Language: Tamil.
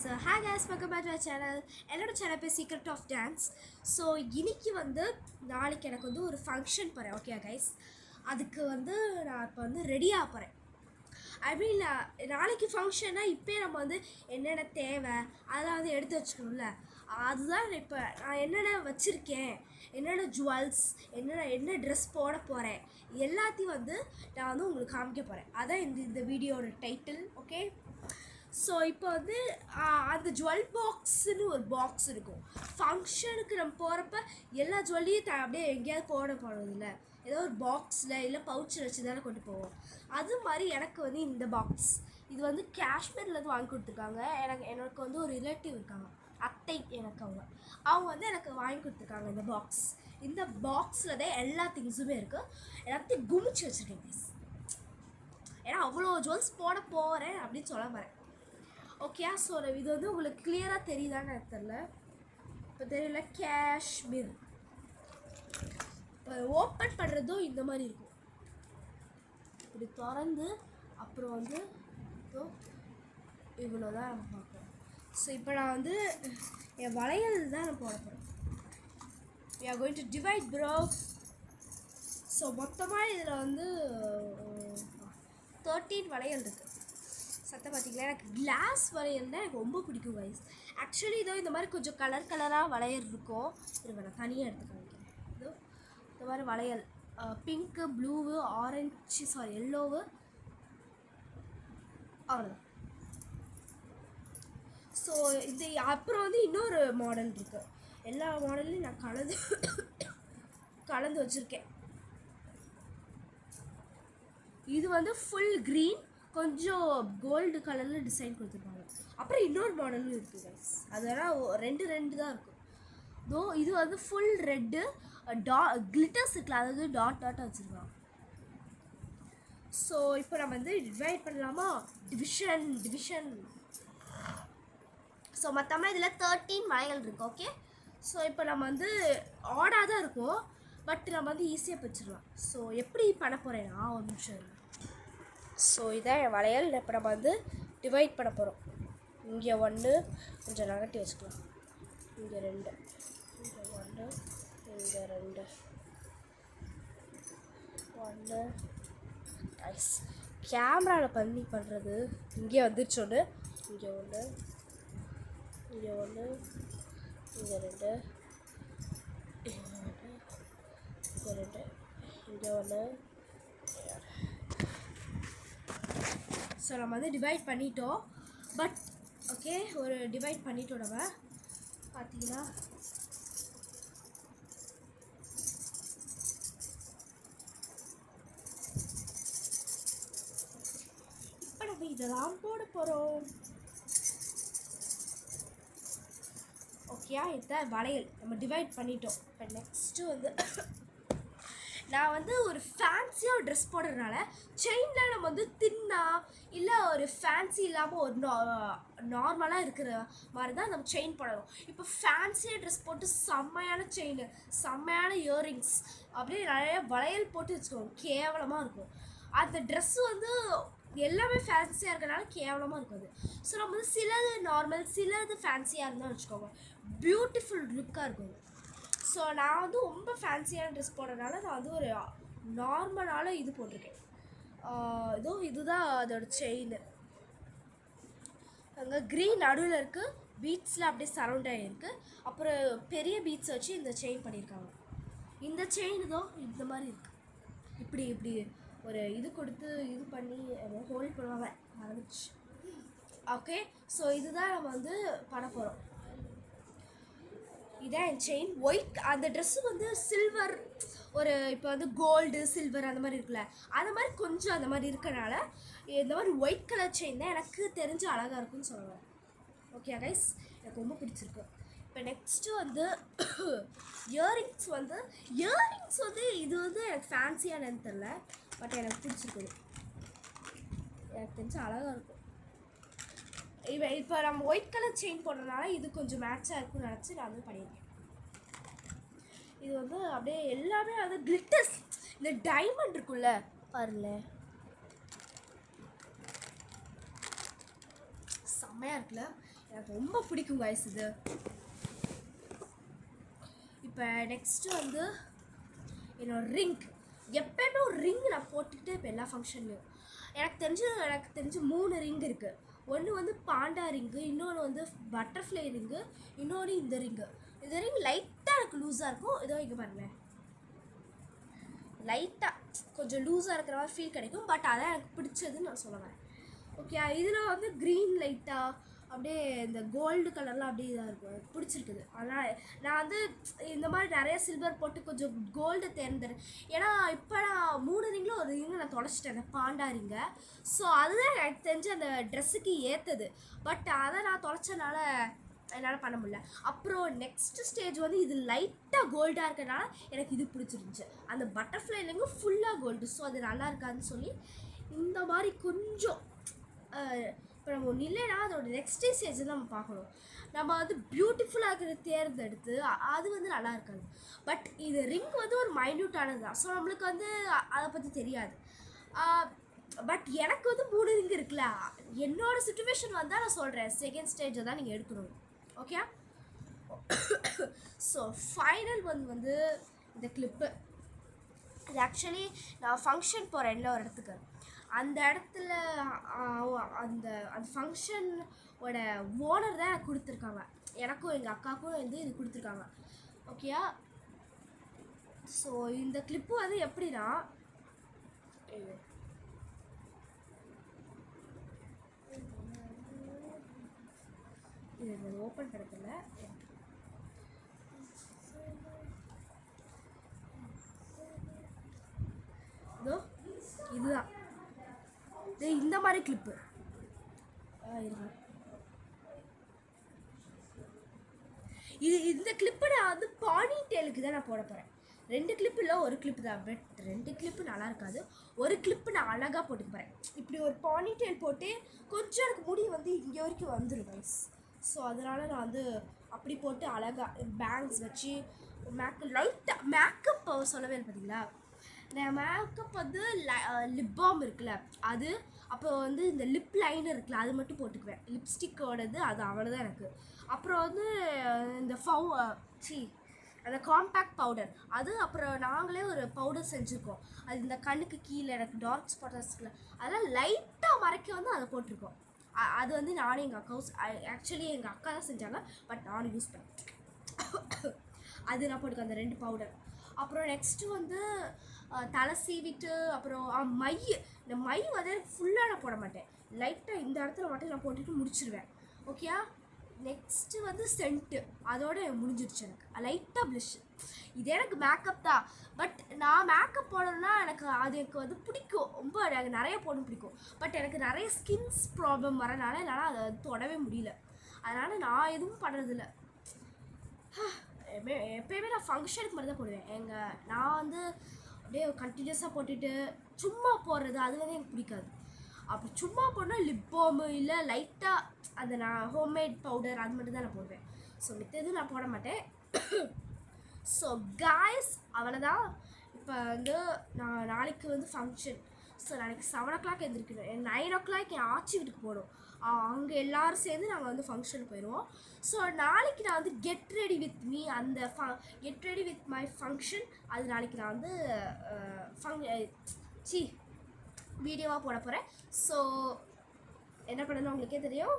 So hi guys, welcome back to our channel. என்னோட சேனல் பேர் சீக்ரெட் ஆஃப் டான்ஸ். ஸோ இன்னைக்கு நாளைக்கு எனக்கு ஒரு ஃபங்க்ஷன் போகிறேன். ஓகே கைஸ், அதுக்கு நான் இப்போ ரெடியாக போகிறேன். ஐ மீன் நாளைக்கு ஃபங்க்ஷன்னா இப்போ நம்ம என்னென்ன தேவை அதெல்லாம் எடுத்து வச்சுக்கணும்ல. அதுதான் இப்போ நான் என்னென்ன வச்சுருக்கேன், என்னென்ன ஜுவல்ஸ், என்ன ட்ரெஸ் போட போகிறேன் எல்லாத்தையும் நான் உங்களுக்கு காமிக்க போகிறேன். அதான் இந்த வீடியோட டைட்டில். ஓகே, ஸோ இப்போ அந்த ஜுவல் பாக்ஸுன்னு ஒரு பாக்ஸ் இருக்கும். ஃபங்க்ஷனுக்கு நம்ம போகிறப்ப எல்லா ஜுவல்லையும் அப்படியே எங்கேயாவது போடுறதில்ல, ஏதோ ஒரு பாக்ஸில் இல்லை பவுச்சில் வச்சு தானே கொண்டு போவோம். அது மாதிரி எனக்கு இந்த பாக்ஸ் இது காஷ்மீர்லேருந்து வாங்கி கொடுத்துருக்காங்க. எனக்கு ஒரு ரிலேட்டிவ் இருக்காங்க, அத்தை. அவங்க எனக்கு வாங்கி கொடுத்துருக்காங்க இந்த பாக்ஸ். இந்த பாக்ஸில் தான் எல்லா திங்ஸுமே இருக்குது. எல்லாத்தையும் குமிச்சு வச்சுருக்கேன் ப்ளீஸ், ஏன்னா அவ்வளோ ஜுவல்ஸ் போட போகிறேன் அப்படின்னு சொல்ல போகிறேன். ஓகே, ஸோ இது உங்களுக்கு கிளியராக தெரியுதான்னு எனக்கு தெரியல. இப்போ தெரியல, காஷ்மீர். இப்போ ஓப்பன் பண்ணுறதும் இந்த மாதிரி இருக்கும். இப்படி திறந்து அப்புறம் இவ்வளோதான் நம்ம பார்க்குறோம். ஸோ இப்போ நான் என் வளையல் தான் நான் போட போகிறேன். we are going to divide bro. So மொத்தமாக இதில் 13 வளையல் இருக்குது. சத்தம் பார்த்தீங்களா? எனக்கு கிளாஸ் வளையல் தான் எனக்கு ரொம்ப பிடிக்கும் கைஸ். ஆக்சுவலி இந்த மாதிரி கொஞ்சம் கலராக வளையல் இருக்கும். இருங்க, நான் தனியாக எடுத்து காமிக்கிறேன். இந்த மாதிரி வளையல் பிங்க்கு, ப்ளூவு, ஆரஞ்சு, எல்லோவு, அவ்வளோதான். ஸோ இது அப்புறம் இன்னொரு மாடல் இருக்குது. எல்லா மாடல்லையும் நான் கலந்து வச்சுருக்கேன். இது ஃபுல் க்ரீன், கொஞ்சம் கோல்டு கலரில் டிசைன் கொடுத்துருப்பாங்க. அப்புறம் இன்னொரு மாடலும் இருக்குது கைஸ், அதெல்லாம் ரெண்டு தான் இருக்கும். இது ஃபுல் ரெட்டு கிளிட்டர்ஸ் இருக்குல்ல, அதாவது டாட்டாக வச்சுருக்காங்க. ஸோ இப்போ நம்ம டிவைட் பண்ணலாமா? டிவிஷன். ஸோ மொத்தமாக இதில் 13 வளையல் இருக்குது. ஓகே, ஸோ இப்போ நம்ம ஆடாக தான் இருக்கும், பட் நம்ம ஈஸியாக பிரிச்சிடலாம். ஸோ எப்படி பண்ண போகிறேன்னா, ஒரு நிமிஷம். ஸோ இதான் என் வளையல். இப்போ நம்ம டிவைட் பண்ண போகிறோம். இங்கே 1 கொஞ்சம் நகட்டி வச்சுக்கலாம், இங்கே 2, இங்கே 1, இங்கே 2, 1. நைஸ். கேமராவில் பண்ணுறது இங்கே வந்துருச்சு. ஒன்று இங்கே 1, இங்கே 1, இங்கே 2, இங்கே 1, இங்கே 2, இங்கே 1. ஸோ நம்ம டிவைட் பண்ணிட்டோம். பட் ஓகே, ஒரு டிவைட் பண்ணிட்டோம் நம்ம. பார்த்தீங்கன்னா இப்போ நம்ம இதெல்லாம் போட போகிறோம். ஓகேயா, இதுதான் வளையல் நம்ம டிவைட் பண்ணிட்டோம். இப்போ நெக்ஸ்ட்டு நான் ஒரு ஃபேன்சியாக ட்ரெஸ் போடுறதுனால செயினில் நம்ம தின்னா இல்லை ஒரு ஃபேன்சி இல்லாமல் ஒரு நார்மலாக இருக்கிற மாதிரி தான் நம்ம செயின் போடணும். இப்போ ஃபேன்சியாக ட்ரெஸ் போட்டு செம்மையான செயின், செம்மையான இயரிங்ஸ், அப்படியே நிறைய வளையல் போட்டு வச்சுக்கோங்க, கேவலமாக இருக்கும். அந்த ட்ரெஸ்ஸு எல்லாமே ஃபேன்சியாக இருக்கிறனால கேவலமாக இருக்காது. ஸோ நம்ம சிலது நார்மல், சிலது ஃபேன்சியாக இருந்தால் வச்சுக்கோங்க, பியூட்டிஃபுல் லுக்காக இருக்கும். ஸோ நான் ரொம்ப ஃபேன்சியான ட்ரெஸ் போடுறதுனால நான் ஒரு நார்மலான இது போட்டிருக்கேன். இதுதான் அதோட செயின். அங்கே க்ரீன் நடுவில் இருக்குது, பீட்ஸில் அப்படியே சரௌண்ட் ஆகிருக்கு. அப்புறம் பெரிய பீட்ஸ் வச்சு இந்த செயின் பண்ணியிருக்காங்க. இந்த செயின் இந்த மாதிரி இருக்குது. இப்படி ஒரு இது கொடுத்து இது பண்ணி ஹோல்ட் பண்ணுவாங்க, மறந்துச்சு. ஓகே, ஸோ இதுதான் நம்ம பண்ண போகிறோம். இதான் என் செயின். ஒயிட், அந்த ட்ரெஸ்ஸு சில்வர், ஒரு இப்போ கோல்டு சில்வர் அந்த மாதிரி இருக்குல்ல, அந்த மாதிரி கொஞ்சம் அந்த மாதிரி இருக்கனால இந்த மாதிரி ஒயிட் கலர் செயின் தான் எனக்கு தெரிஞ்சு அழகாக இருக்குன்னு சொல்லுவேன். ஓகே கைஸ், எனக்கு ரொம்ப பிடிச்சிருக்கு. இப்போ நெக்ஸ்ட்டு இயரிங்ஸ் இது எனக்கு ஃபேன்சியானு தெரில, பட் எனக்கு பிடிச்சிருக்குது. எனக்கு தெரிஞ்சு அழகாக இருக்கும். இப்போ நம்ம ஒயிட் கலர் செயின் போடுறதுனால இது கொஞ்சம் மேட்சாக இருக்குன்னு நினச்சி நான் பண்ணியிருக்கேன். இது அப்படியே எல்லாமே கிளிட்டர்ஸ், இந்த டைமண்ட் இருக்குல்ல பாருங்கள, செம்மையாக இருக்குல்ல. எனக்கு ரொம்ப பிடிக்கும் guys இது. இப்போ நெக்ஸ்ட்டு வந்து என்னோட ரிங். எப்பயுமே ஒரு ரிங் நான் போட்டுக்கிட்டே இப்போ எல்லா ஃபங்க்ஷன்லையும். எனக்கு தெரிஞ்சு 3 ரிங் இருக்குது. ஒன்று வந்து பாண்டா ரிங்கு, இன்னொன்று வந்து பட்டர்ஃப்ளை ரிங்கு, இன்னொன்று இந்த ரிங்கு. இந்த ரிங் லைட்டாக எனக்கு லூஸாக இருக்கும். இதோ இங்கே பாருங்களேன், லைட்டாக கொஞ்சம் லூஸாக இருக்கிற மாதிரி ஃபீல் கிடைக்கும். பட் அதான் எனக்கு பிடிச்சதுன்னு நான் சொல்லுவேன். ஓகே, இதில் வந்து க்ரீன் லைட்டாக அப்படியே இந்த கோல்டு கலர்லாம் அப்படியே இதாக இருக்கும், எனக்கு பிடிச்சிருக்குது. ஆனால் நான் வந்து இந்த மாதிரி நிறைய சில்வர் போட்டு கொஞ்சம் கோல்டு தேர்ந்தேன். ஏன்னா இப்போ நான் 3 ரிங்கில் ஒரு ரிங்கை நான் தொலைச்சிட்டேன், அந்த பாண்டா ரிங்கை. ஸோ அதுதான் எனக்கு தெரிஞ்சு அந்த ட்ரெஸ்ஸுக்கு ஏற்றுது. பட் அதை நான் தொலைச்சனால என்னால் பண்ண முடியல. அப்புறம் நெக்ஸ்ட் ஸ்டேஜ் வந்து இது லைட்டாக கோல்டாக இருக்கிறனால எனக்கு இது பிடிச்சிருந்துச்சு. அந்த பட்டர்ஃப்ளைலேருந்து ஃபுல்லாக கோல்டு. ஸோ அது நல்லா இருக்காதுன்னு சொல்லி இந்த மாதிரி கொஞ்சம் இப்போ நம்ம ஒன்று இல்லைன்னா அதோட நெக்ஸ்ட் ஸ்டேஜ் நம்ம பார்க்கணும். நம்ம வந்து பியூட்டிஃபுல்லாக இருக்கிற தேர்ந்தெடுத்து அது வந்து நல்லா இருக்காது. பட் இது ரிங் வந்து ஒரு மைன்யூட்டானது தான். ஸோ நம்மளுக்கு வந்து அதை பற்றி தெரியாது. பட் எனக்கு வந்து 3 ரிங் இருக்குல்ல, என்னோடய சுச்சுவேஷன் வந்தால் நான் சொல்கிறேன், செகண்ட் ஸ்டேஜை தான் நீங்கள் எடுக்கணும். ஓகே, ஸோ ஃபைனல் வந்து இந்த கிளிப்பு. இது ஆக்சுவலி நான் ஃபங்க்ஷன் போகிறேன்ல ஒரு இடத்துக்கு, அந்த இடத்துல அந்த ஃபங்க்ஷனோட ஓனர் தான் எனக்கு கொடுத்துருக்காங்க. எனக்கும் எங்கள் அக்காவுக்கும் வந்து இது கொடுத்துருக்காங்க. ஓகேயா, ஸோ இந்த கிளிப்பு வந்து எப்படின்னா, இது ஓப்பன் பண்ணதில்ல. இதோ இதுதான் இந்த மாதிரி கிளிப்பு. இந்த கிளிப்பு நான் வந்து பானி டெயிலுக்கு தான் நான் போட போகிறேன். 2 கிளிப்பு இல்லை, ஒரு கிளிப்பு தான். பட் 2 கிளிப்பு நல்லா இருக்காது. ஒரு கிளிப்பு நான் அழகாக போட்டுக்க போகிறேன். இப்படி ஒரு பானி டெயில் போட்டு கொஞ்சம் எனக்கு முடி வந்து இங்கே வரைக்கும் வந்துடும் கைஸ். ஸோ அதனால் நான் வந்து அப்படி போட்டு அழகாக பேங்க்ஸ் வச்சு லைட்டாக மேக்கப் சொல்லவே இல்லை பார்த்தீங்களா. நான் மேக்கப் வந்து லிப் பாம் இருக்குல்ல அது, அப்புறம் வந்து இந்த லிப் லைனர் இருக்குல்ல அது மட்டும் போட்டுக்குவேன். லிப்ஸ்டிக்கோடது அது அவ்வளோதான் எனக்கு. அப்புறம் வந்து இந்த அந்த காம்பேக்ட் பவுடர் அது, அப்புறம் நாங்களே ஒரு பவுடர் செஞ்சுருக்கோம். அது இந்த கண்ணுக்கு கீழே எனக்கு டார்க் ஸ்பாட்ஸ் இருக்குல்ல அதெல்லாம் லைட்டாக மறைக்க வந்து அதை போட்டிருக்கோம். அது வந்து நானும் எங்கள் அக்காவும், ஆக்சுவலி எங்கள் அக்கா தான் செஞ்சாங்க, பட் நானும் யூஸ் பண்ணேன். அது நான் போட்டுக்கேன் அந்த 2 பவுடர். அப்புறம் நெக்ஸ்ட்டு வந்து தலை சீவிட்டு, அப்புறம் இந்த மை வந்து ஃபுல்லாக நான் போட மாட்டேன், லைட்டாக இந்த இடத்துல மட்டும் நான் போட்டுட்டு முடிச்சிடுவேன். ஓகே, நெக்ஸ்ட்டு வந்து சென்ட்டு, அதோட முடிஞ்சிடுச்சு. எனக்கு லைட்டாக ப்ளஷ். இது எனக்கு மேக்கப் தான். பட் நான் மேக்கப் போடணும்னா எனக்கு வந்து பிடிக்கும், ரொம்ப எனக்கு நிறைய போடணும் பிடிக்கும். பட் எனக்கு நிறைய ஸ்கின்ஸ் ப்ராப்ளம் வரனால என்னால் அதை தொடவே முடியல. அதனால் நான் எதுவும் பண்ணுறதில்ல. எப்பயுமே நான் ஃபங்க்ஷனுக்கு மட்டும் தான் போடுவேன். நான் வந்து அப்படியே கண்டினியூஸாக போட்டுட்டு சும்மா போடுறது அது வந்து எனக்கு பிடிக்காது. அப்படி சும்மா போனால் லிப் பாம் இல்லை லைட்டாக அந்த நான் ஹோம்மேட் பவுடர் அது மட்டும் தான் நான் போடுவேன். ஸோ மித்தது நான் போட மாட்டேன். ஸோ காய்ஸ் அவ்வளோதான். இப்போ வந்து நான் நாளைக்கு வந்து ஃபங்க்ஷன். ஸோ நாளைக்கு 7 o'clock எழுந்திருக்கணும். 9 o'clock என் ஆச்சி வீட்டுக்கு போகணும். அங்கே எல்லோரும் சேர்ந்து நாங்கள் வந்து ஃபங்க்ஷன் போயிடுவோம். ஸோ நாளைக்கு நான் வந்து கெட் ரெடி வித் மீ, அந்த get ready with my function, அது நாளைக்கு நான் வந்து வீடியோவாக போட போகிறேன். ஸோ என்ன பண்ணணும் உங்களுக்கே தெரியும்.